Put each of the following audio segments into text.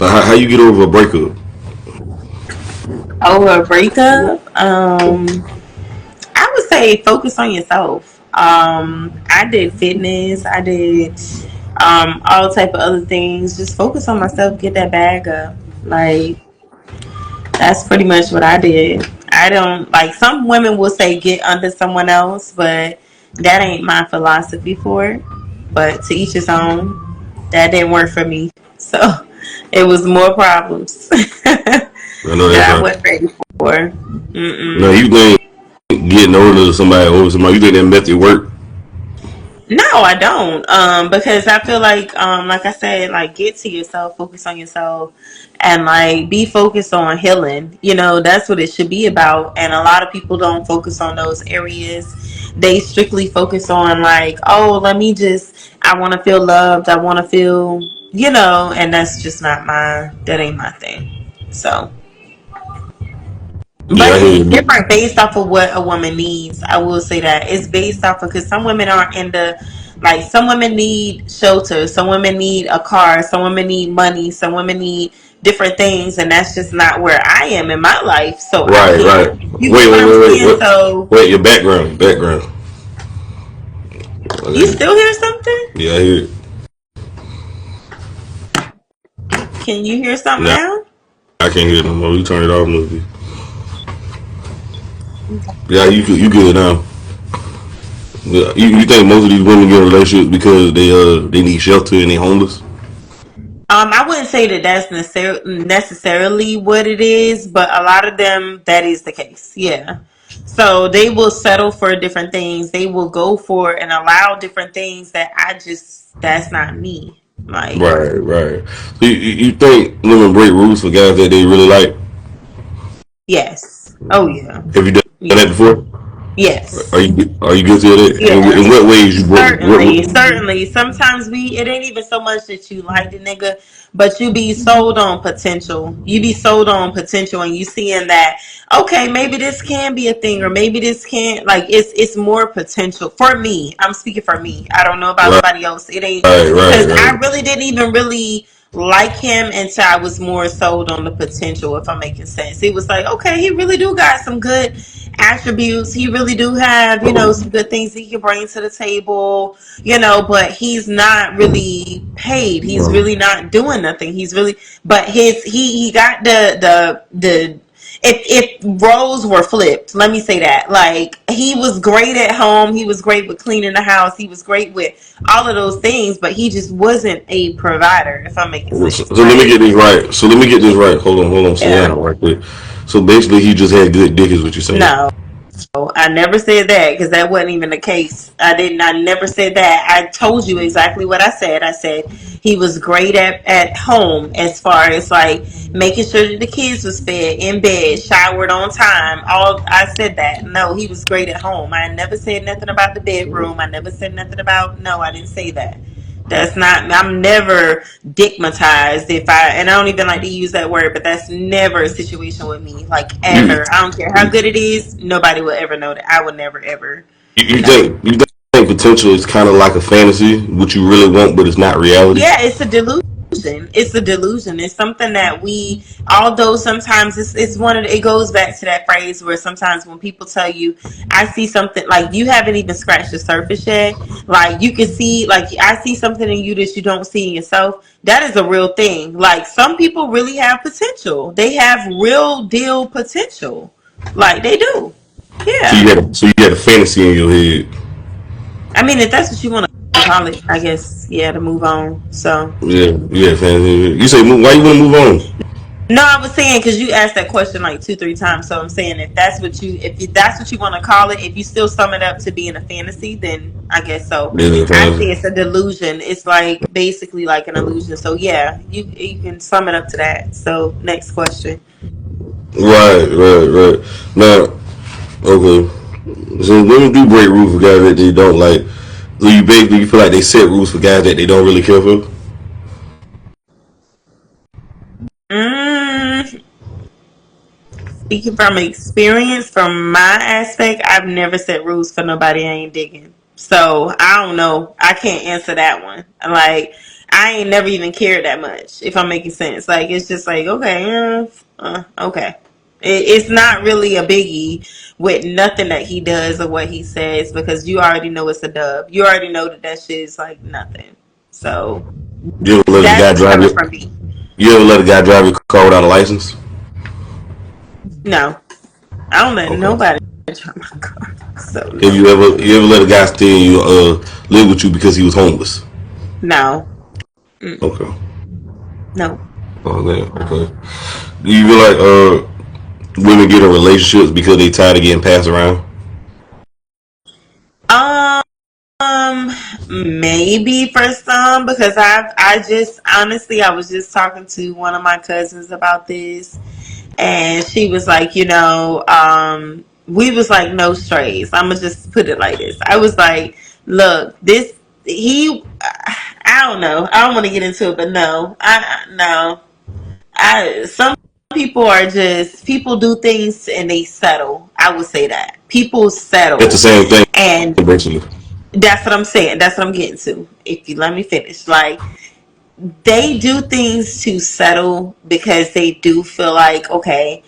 How you get over a breakup? Over a breakup, I would say focus on yourself. I did fitness. I did all type of other things. Just focus on myself. Get that bag up. Like that's pretty much what I did. I don't like some women will say get under someone else, but that ain't my philosophy for it. But to each his own. That didn't work for me. So it was more problems that I know that's I right. wasn't ready for. Now Mm-mm. you think getting over somebody over somebody, you think that method work? No, I don't. Because I feel like I said, like get to yourself, focus on yourself, and like be focused on healing. You know, that's what it should be about. And a lot of people don't focus on those areas. They strictly focus on like, oh, let me just. I want to feel loved. I want to feel, and that's just not that ain't my thing. So. Yeah, But I it hear is you. different based off of what a woman needs. I will say that it's based off of because some women aren't into like some women need shelter, some women need a car, some women need money, some women need different things, and that's just not where I am in my life. So I Right, can't. right. You Wait, get what wait, I'm wait, wait, saying? wait. So Wait, your background. you Okay. still hear something? Yeah, I hear it. Can you hear something Nah, now? I can't hear it no more. You turn it off, movie. Okay. Yeah, you good now. Yeah, you think most of these women get in relationships because they need shelter and they homeless? I wouldn't say that that's necessarily what it is, but a lot of them that is the case. Yeah. So they will settle for different things. They will go for and allow different things that that's not me. Like, Right, right. So you think women break rules for guys that they really like? yes. Oh yeah. Have you done that Yeah. before? Yes. Are you guilty of that? In Yes, what ways you broke? certainly, certainly. Sometimes it ain't even so much that you like the nigga, but you be sold on potential. You be sold on potential, and you seeing that okay, maybe this can be a thing, or maybe this can't. Like it's more potential for me. I'm speaking for me. I don't know about Right, nobody else. It ain't right, because I right. really didn't even really like him until I was more sold on the potential. If I'm making sense, it was like okay, he really do got some good attributes. He really do have, some good things he can bring to the table, but he's not really paid. He's really not doing nothing. He's really, but he got the if roles were flipped, let me say that. Like he was great at home, he was great with cleaning the house, he was great with all of those things, but he just wasn't a provider, if I'm making sense. So let me Like, get this right. So let me get this right. Hold on. Slow yeah. down right quick. So basically, he just had good dick, is what you're saying. No. I never said that because that wasn't even the case. I didn't. I never said that. I told you exactly what I said. I said he was great at home as far as like making sure that the kids was fed in bed, showered on time. All I said that. No, he was great at home. I never said nothing about the bedroom. I never said nothing about. No, I didn't say that. That's not. I'm never digmatized if and I don't even like to use that word, but that's never a situation with me. Like You ever. I don't care how good it is. Nobody will ever know that. I would never ever. you No. think potential is kind of like a fantasy, what you really want, but it's not reality. Yeah, it's a delusion. It's a delusion. It's something that although sometimes it's it goes back to that phrase where sometimes when people tell you, I see something, like you haven't even scratched the surface yet. Like you can see, like I see something in you that you don't see in yourself. That is a real thing. Like some people really have potential. They have real deal potential. Like they do. Yeah. So you had a fantasy in your head. I mean, if that's what you want to call it, I guess, yeah, to move on. So. Yeah, you had a fantasy. In your head. You say why you want to move on? No, I was saying because you asked that question like 2, 3 times. So I'm saying if that's what you want to call it, if you still sum it up to being a fantasy, then I guess so. Yeah, I fantasy. say it's a delusion. It's like basically like an illusion. So yeah, you can sum it up to that. So next question. Right. Now, okay. So women do break rules for guys that they don't like. So you feel like they set rules for guys that they don't really care for. Mm, Speaking from experience, from my aspect, I've never set rules for nobody I ain't digging. So I don't know. I can't answer that one. Like I ain't never even cared that much, if I'm making sense. Like, it's just like, okay, okay. It's not really a biggie with nothing that he does or what he says, because you already know it's a dub. You already know that shit is like nothing. So You ever let a guy that's drive coming your from me. You ever let a guy drive your car without a license? No, I don't let Okay. nobody drive my car. So Have no, you ever let a guy stay in live with you because he was homeless? no, Okay. no. Okay. Okay. Do you feel like women get in relationships because they tired of getting passed around? Um, maybe for some, because I just honestly, I was just talking to one of my cousins about this, and she was like, we was like no strays. I'm gonna just put it like this. I was like, look, this he, I don't know, I don't want to get into it, but no, no, I some people are just people do things and they settle. I would say that people It's the settle, same thing, and basically. that's what I'm saying. That's what I'm getting to. If you let me finish, like they do things to settle because they do feel like, okay,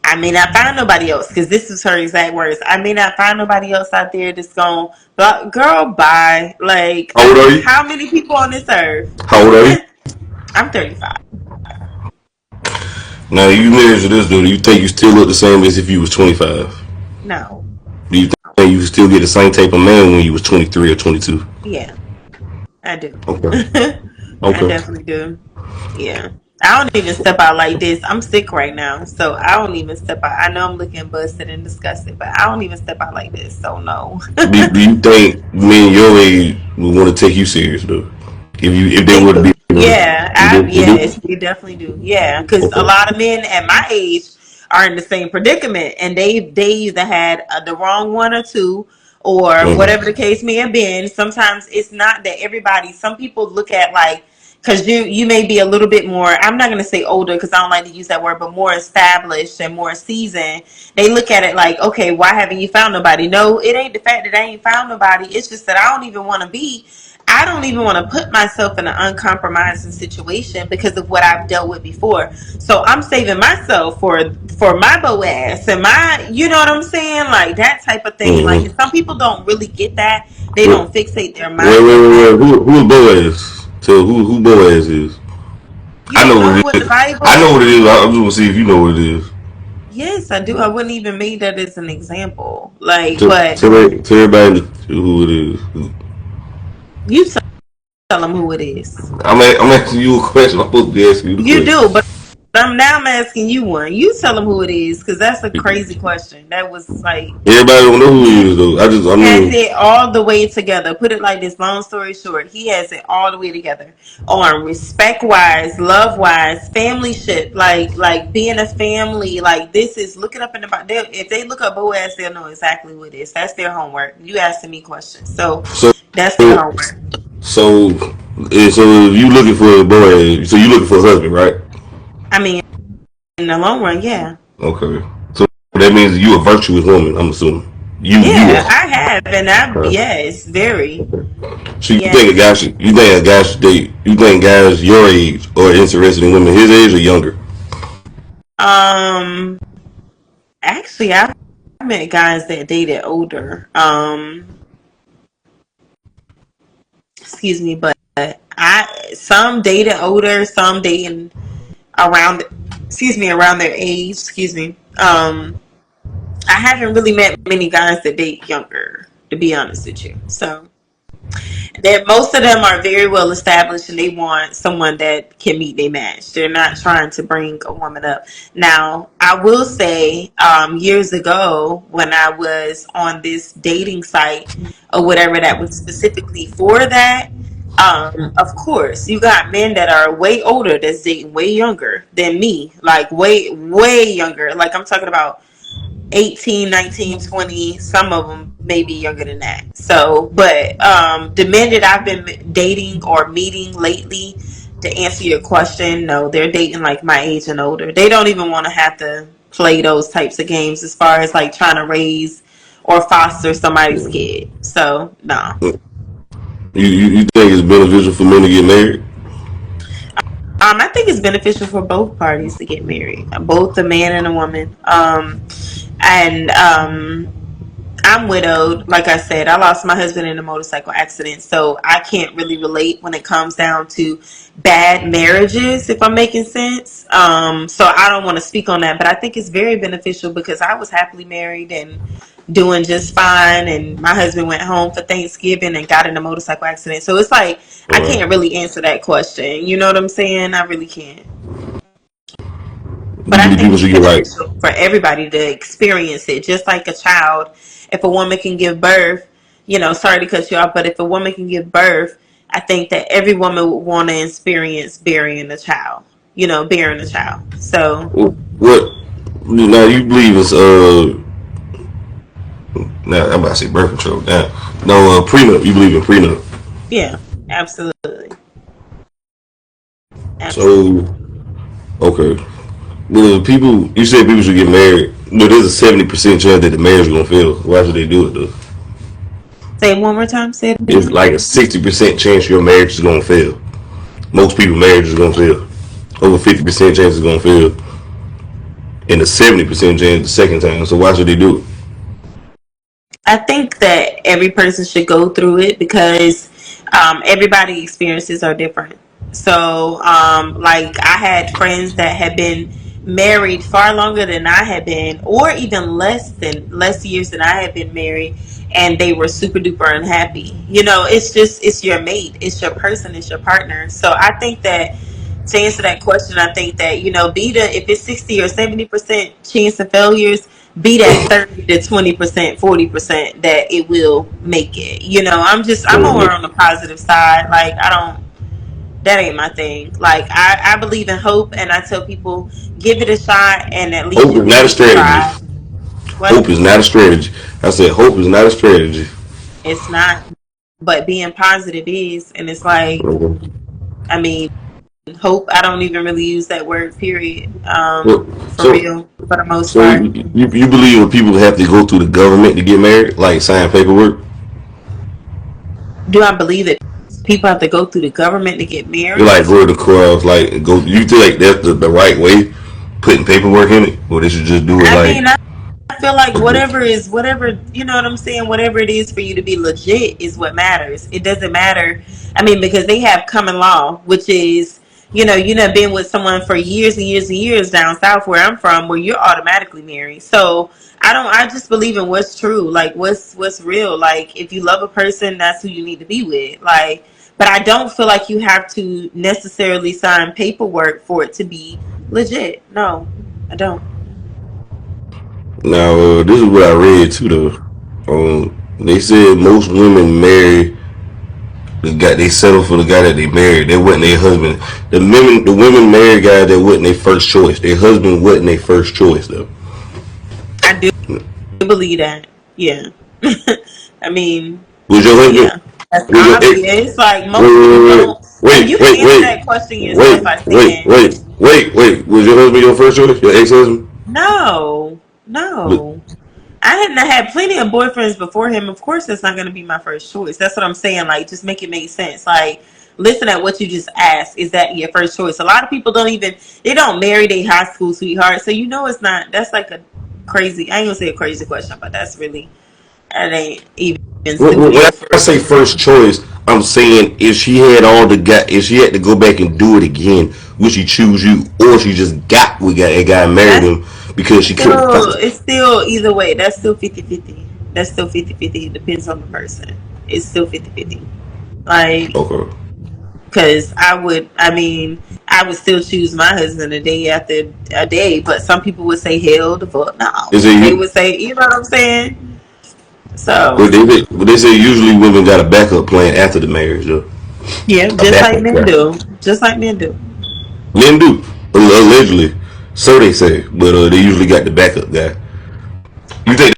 I may not find nobody else, because this is her exact words. I may not find nobody else out there that's going, but girl, bye. Like, How old are you? how many people on this earth? How old are you? I'm 35. Now you married to this dude. Do you think you still look the same as if you was 25? No. Do you think you still get the same type of man when you was 23 or 22? Yeah, I do. Okay. I Okay. definitely do. Yeah. I don't even step out like this. I'm sick right now, so I don't even step out. I know I'm looking busted and disgusted, but I don't even step out like this, so no. Do you think men your age would want to take you serious though? If they They would be, do. Yeah, they do. yes, they definitely do. Yeah, because a Okay. lot of men at my age are in the same predicament, and they either had the wrong one or two, or whatever the Mm. case may have been. Sometimes it's not that everybody. Some people look at like, because you may be a little bit more. I'm not gonna say older, because I don't like to use that word, but more established and more seasoned. They look at it like, okay, why haven't you found nobody? No, it ain't the fact that I ain't found nobody. It's just that I don't even want to be. I don't even want to put myself in an uncompromising situation because of what I've dealt with before. So I'm saving myself for my Boaz and my, you know what I'm saying, like that type of thing. Like, and Mm-hmm. some people don't really get that. They Wait, don't fixate their wait, minds on that. Who is Boaz? Tell who Boaz is. You I don't know know what what it the is. I Bible? know what it is. I'm just gonna see if you know what it is. Yes, I do. I wouldn't even make that as an example. Like, but Tell everybody who it is. you tell them who it is. I'm asking you a question. I'm supposed to be asking you the You question. do, but I'm asking you one. You tell them who it is, because that's a crazy question. That was like Everybody don't know who he he is though. I has mean, it all the way together. Put it like this. Long story short, he has it all the way together on respect wise, love wise, family shit. Like being a family. Like this is looking up in the Bible. If they look up Boaz, they'll know exactly what it is. That's their homework. You asking me questions, so so that's their homework. so so if you looking for a boy, so you looking for a husband, right? I mean, in the long run, yeah. Okay. So that means you a virtuous woman. I'm assuming you Yeah, are. I have, and I Okay. yes, very So yes. you think a guy should date you think guys your age or interested in women his age or younger? Um, actually, I've met guys that dated older. Excuse me, but I some dated older, some dating around. Excuse me, around their age. Excuse me. I haven't really met many guys that date younger, to be honest with you. So that most of them are very well established and they want someone that can meet their match. They're not trying to bring a woman up. Now, I will say, years ago when I was on this dating site or whatever that was specifically for that, of course, you got men that are way older that's dating way younger than me, like way younger. Like I'm talking about 18, 19, 20. Some of them maybe younger than that. So, but the men that I've been dating or meeting lately, to answer your question, no, they're dating like my age and older. They don't even want to have to play those types of games as far as like trying to raise or foster somebody's kid. So, no. You think it's beneficial for men to get married? I think it's beneficial for both parties to get married, both the man and a woman. And I'm widowed. Like I said, I lost my husband in a motorcycle accident, so I can't really relate when it comes down to bad marriages, if I'm making sense. So I don't want to speak on that, but I think it's very beneficial because I was happily married and doing just fine, and my husband went home for Thanksgiving and got in a motorcycle accident. So it's like I can't really answer that question. You know what I'm saying? I really can't. But You I believe think people it's should get like, beneficial for everybody to experience it, just like a child. If a woman can give birth, sorry to cut you off, but if a woman can give birth, I think that every woman would want to experience bearing a child, bearing a child. So, what? Now you believe it's now I'm about to say birth control. Now, no, prenup. You believe in prenup? yeah, absolutely. Absolutely. So okay. Well, people, you said people should get married. No, there's a 70% chance that the marriage is gonna fail. Why should they do it though? Say it one more time. Say it It's again. like a 60% chance your marriage is gonna fail. Most people marriage is gonna fail. Over 50% chance it's gonna fail, and a 70% chance the second time. So why should they do it? I think that every person should go through it because everybody experiences are different. So, like I had friends that had been married far longer than I had been, or even less years than I had been married, and they were super duper unhappy. It's your mate, it's your person, it's your partner. So I think that to answer that question, I think that be the if it's 60 or 70% chance of failures, be that 30 to 20%, 40% that it will make it. I'm more on the positive side. Like I don't. That ain't my thing. Like I believe in hope, and I tell people give it a shot, and at least Hope you is can not a give it a strategy. try. Hope What? is not a strategy. I said hope is not a strategy. It's not, but being positive is, and it's like I mean, hope. I don't even really use that word. Period. Well, For so real, for the most so part. you believe when people have to go through the government to get married, like sign paperwork? Do I believe that people have to go through the government to get You married? like go to the cross, like go. You feel like that's the right way, putting paperwork in it, or they should just do it I like. mean, I feel like whatever, you know what I'm saying? Whatever it is for you to be legit is what matters. It doesn't matter. I mean, because they have common law, which is, you know, been with someone for years and years and years down south where I'm from, where you're automatically married. So I just believe in what's true. Like what's real. Like if you love a person, that's who you need to be with. Like, but I don't feel like you have to necessarily sign paperwork for it to be legit. No, I don't. Now, this is what I read too, though. They said most women marry the guy. They settle for the guy that they married. They wasn't their husband. The women married guys that wasn't their first choice. Their husband wasn't their first choice, though. I do believe that. Yeah. I mean, Was your husband? yeah. That's Was your ex? obvious. Like most people Wait, don't. And wait, you wait, can answer wait, that question yourself wait, by wait, saying, wait, wait, wait. Was your husband your first choice? Your ex-husband? no, no. I hadn't had plenty of boyfriends before him. Of course, that's not going to be my first choice. That's what I'm saying. Like, just make it make sense. Like, listen at what you just asked. Is that your first choice? A lot of people they don't marry their high school sweetheart. So, it's not, that's like a crazy, I ain't going to say a crazy question, but that ain't even When suitable I for, say first choice, I'm saying if she had if she had to go back and do it again, would she choose you, or she just got with a guy and married that's him because she couldn't find? it's still either way. That's still 50-50. That's still 50-50. It depends on the person. It's still 50-50. Like, Okay. because I would still choose my husband a day after a day, but some people would say, hell the fuck no. Is it They you? would say, you know what I'm saying? So, But they say usually women got a backup plan after the marriage, though. yeah, A just like backup men plan. do. Just like men do. Men do allegedly, so they say, but they usually got the backup guy. You think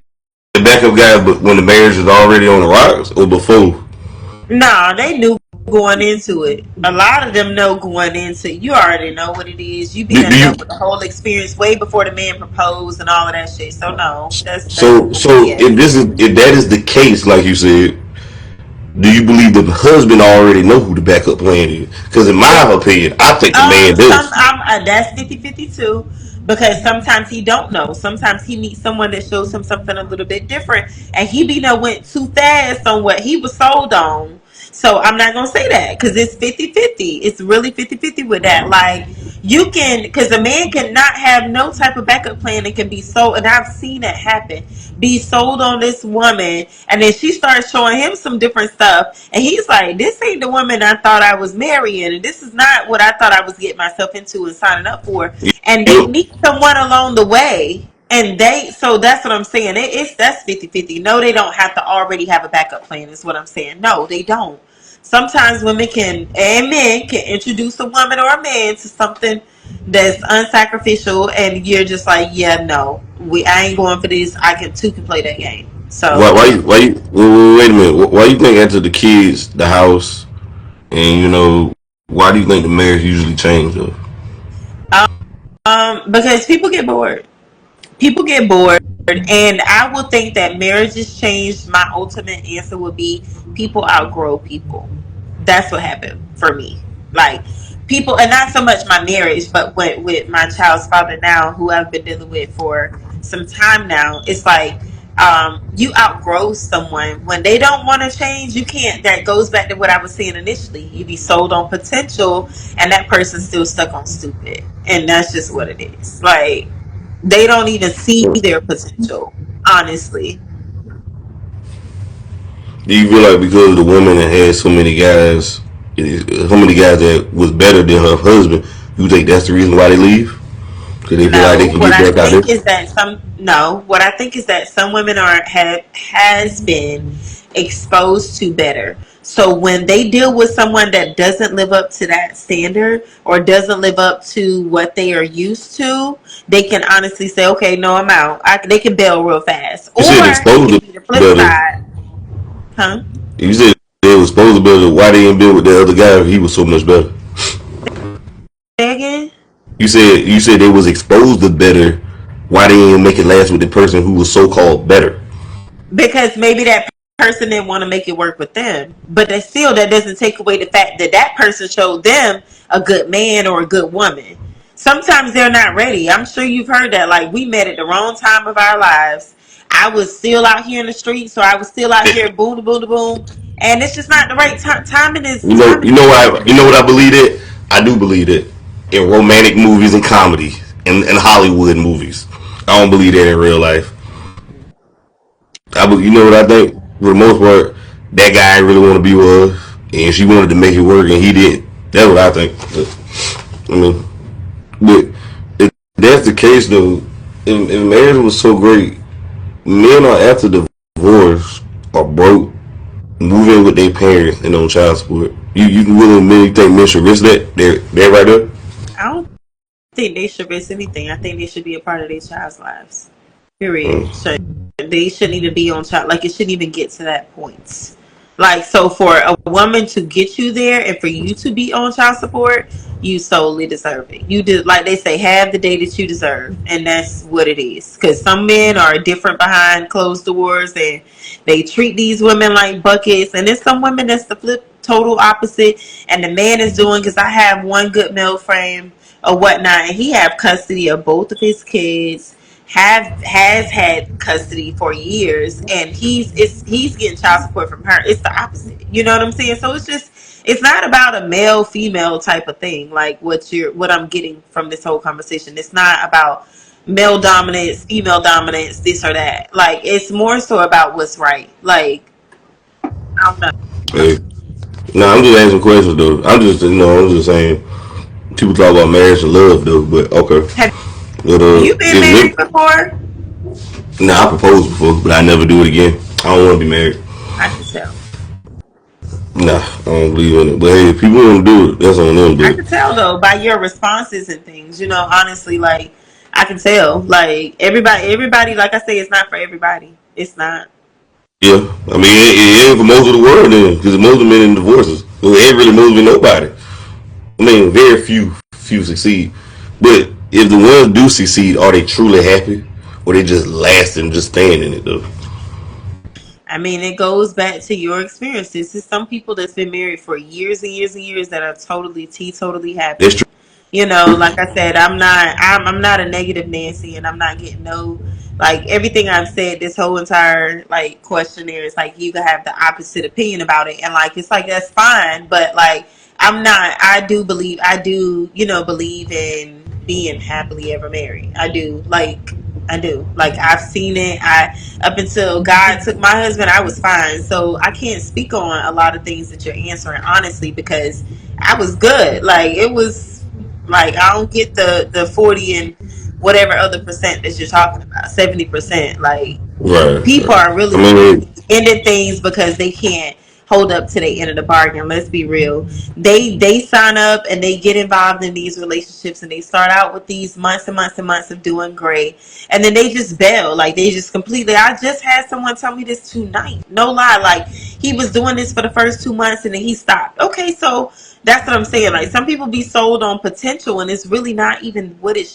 the backup guy, but when the marriage is already on the rocks, or before? No, they knew going into it. A lot of them know going into it. You already know what it is. You been Do in you? love with the whole experience way before the man proposed and all of that shit. So no, that's So BS. if that is the case, like you said, do you believe the husband already know who the backup plan is? Because in my opinion, I think the man Some does. that's 50-50 too, because sometimes he don't know. Sometimes he meets someone that shows him something a little bit different, and he be done went too fast on what he was sold on. So I'm not gonna say that because it's 50-50. It's really 50-50 with that. Like you can, because a man cannot have no type of backup plan and can be sold, and I've seen it happen. Be sold on this woman, and then she starts showing him some different stuff, and he's like, "This ain't the woman I thought I was marrying, and this is not what I thought I was getting myself into and signing up for." And they You meet someone along the way, and so that's what I'm saying. It's that's 50-50. No, they don't have to already have a backup plan. Is what I'm saying. No, they don't. Sometimes women can and men can introduce a woman or a man to something that's unsacrificial, and you're just like, yeah, no, I ain't going for this. I can two can play that game. why So why you why you wait a minute? Why you think after the kids, the house, and why do you think the marriage usually change though? because people get bored, and I will think that marriages change. My ultimate answer would be people outgrow people. That's what happened for me. Like people, and not so much my marriage, but with my child's father now, who I've been dealing with for some time now. It's like you outgrow someone when they don't want to change. You can't. That goes back to what I was saying initially. You be sold on potential, and that person's still stuck on stupid, and that's just what it is. Like they don't even see their potential, honestly. Do you feel like because the woman that had so many guys that was better than her husband, you think that's the reason why they leave? Because they feel like they No, can what get I back out think there. is that some no, what I think is that some women are have has been exposed to better. So when they deal with someone that doesn't live up to that standard or doesn't live up to what they are used to, they can honestly say, "Okay, no, I'm out." They can bail real fast, You said or it exposed can to be the flip better. side, huh? You said they was supposed to better. Why they didn't build with the other guy if he was so much better? Say again. You said they was exposed to better. Why they didn't make it last with the person who was so called better? Because maybe that person didn't want to make it work with them, but that doesn't take away the fact that that person showed them a good man or a good woman. Sometimes they're not ready. I'm sure you've heard that. Like we met at the wrong time of our lives. I was still out here in the streets, so I was still out here boom, boom, boom, and it's just not the right time. Timing You is know what everything. I believe it. I do believe it in romantic movies and comedy and Hollywood movies. I don't believe that in real life. You know what I think? For the most part, that guy ain't really want to be with her, and she wanted to make it work, and he didn't. That's what I think. I mean, but if that's the case, though, if marriage was so great, men are after divorce are broke, move in with their parents and on child support. You can really men think men should risk that? They're right there. I don't think they should risk anything. I think they should be a part of their child's lives. Period. Mm. So they shouldn't even be on child. Like it shouldn't even get to that point. Like so, for a woman to get you there, and for you to be on child support, you solely deserve it. You did, like they say, have the day that you deserve, and that's what it is. Because some men are different behind closed doors, and they treat these women like buckets, and there's some women that's the flip total opposite, and the man is doing. Because I have one good male frame or whatnot, and he have custody of both of his kids, has had custody for years, and he's getting child support from her. It's the opposite. You know what I'm saying? So it's not about a male female type of thing, like what I'm getting from this whole conversation. It's not about male dominance, female dominance, this or that. Like it's more so about what's right. Like I don't know. Hey, no, I'm just asking questions though. I'm just saying. People talk about marriage and love though, but okay. Have But you been if married women, before? nah, I proposed before, but I never do it again. I don't want to be married. I can tell. Nah, I don't believe in it. But hey, if people want to do it, that's on them. I But can tell though by your responses and things. You know, honestly, like I can tell. Like everybody. Like I say, it's not for everybody. It's not. yeah, I mean, it ain't for most of the world then, because most of them men in divorces. So it ain't really moving nobody. I mean, very few succeed. But if the ones do succeed, are they truly happy, or they just last and just staying in it though? I mean, it goes back to your experience. This is some people that's been married for years and years and years that are totally teetotally That's happy. true. You know, like I said, I'm not a negative Nancy, and I'm not getting no, like, everything I've said this whole entire like questionnaire is like you can have the opposite opinion about it, and like it's like that's fine, but like I'm not. I do, you know, believe in being happily ever married. I do. Like I've seen it. I Up until God took my husband, I was fine. So I can't speak on a lot of things that you're answering honestly because I was good. Like it was like I don't get the 40 and whatever other percent that you're talking about. 70%. Like Right, people right. are I really mean, ending things because they can't hold up to the end of the bargain. Let's be real. They sign up and they get involved in these relationships and they start out with these months and months and months of doing great, and then they just bail. Like they just completely. I just had someone tell me this tonight. No lie. Like he was doing this for the first 2 months and then he stopped. Okay, so that's what I'm saying. Like some people be sold on potential and it's really not even what it should